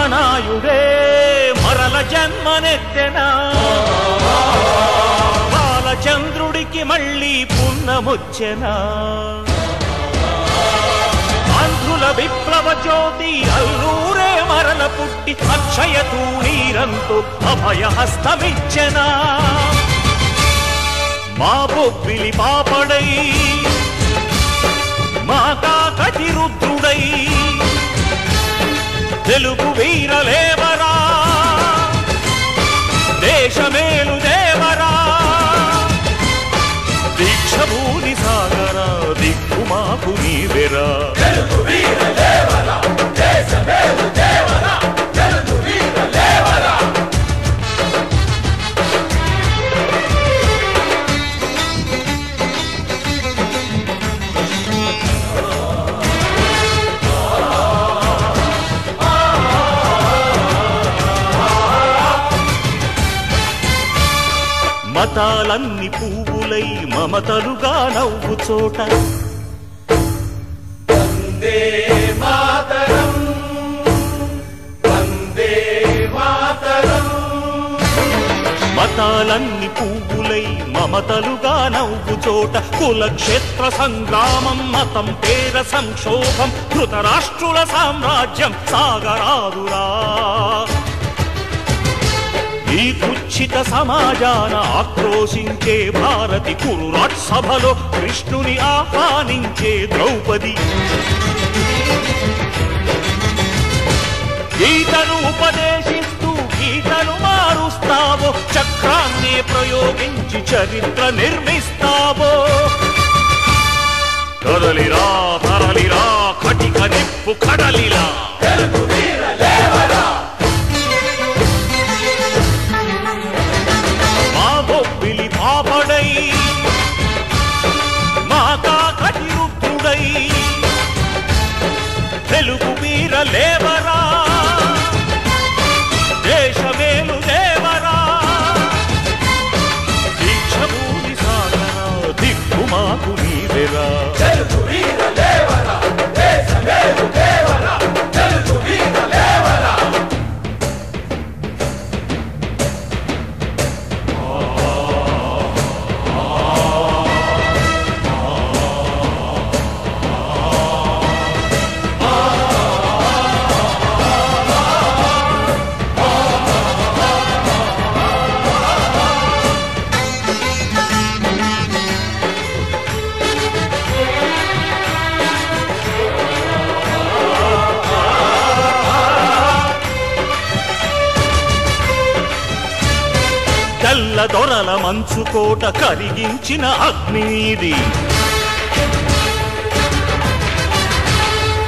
మహానాయుడే మరల జన్మనెత్తెనా బాలచంద్రుడికి మళ్ళీ పున్నమొచ్చెనా ఆంధ్రుల విప్లవ జ్యోతి అల్లూరే మరల పుట్టి అక్షయ తూణీరంతో అభయహస్తమిచ్చెనా మా బొబ్బిలి పాపడై మా కాకటి రుద్రుడై తెలుగు వీరలేవరా దేశమేలు దేవరా దీక్షభూని సాగరా దిక్కుమాకు నీవెరా తెలుగు వీరలేవరా దేశమేలు దేవరా తెలుగు వీరలేవరా మతాలన్ని పువ్వులై మమతలుగా నవ్వు చోట వందే మాతరం వందే మాతరం మతాలన్ని పువ్వులై మమతలుగా నవ్వు చోట కులక్షేత్ర సంగ్రామం మతం పేర సంక్షోభం ధృతరాష్ట్రుల సామ్రాజ్యం సాగరాదురా ఈ కుచ్చిత సమాజాన ఆక్రోశించే భారతి కురురాట్ సభలో కృష్ణుని ఆహ్వానించే ద్రౌపది గీతను ఉపదేశిస్తూ గీతను మారుస్తావో చక్రాన్నే ప్రయోగించి చరిత్ర నిర్మిస్తావో కదలిరా తరలిరా కటిక నిప్పు కడలిరా తెలుగు వీరలేవరా పాపడై మా కాకటి రుద్రుడై తెలుగు వీరలేవరా దేశమేలు దేవరా దీక్షభూమి సాగరా దిక్కుమాకు నీవెరా తెలుగు వీరలేవరా దేశమేలు దేవరా తెలుగు వీరలేవరా తెల్ల దొరల మంచుకోట కరిగించిన అగ్నిది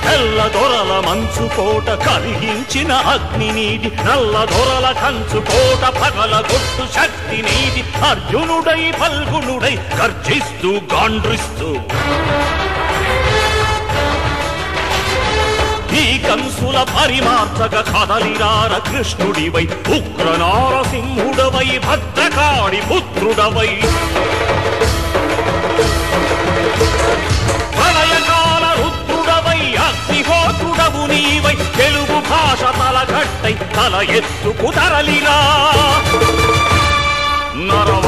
తెల్ల దొరల మంచుకోట కరిగించిన అగ్ని నీటి నల్ల దొరల కంచుకోట పగల గొట్టు శక్తి నీటి అర్జునుడై ఫల్గునుడై గర్జిస్తూ గాండ్రిస్తూ ఈ కంసుల పరిమార్చక కదలిరార కృష్ణుడివై ఉగ్ర నారసింహుడవై భద్రకాళి పుత్రుడవై ప్రళయకాల రుద్రుడవై అగ్నిహోత్రుడవు నీవై తెలుగు భాష తలగట్టై తల ఎత్తుకు తరలిరా నరవ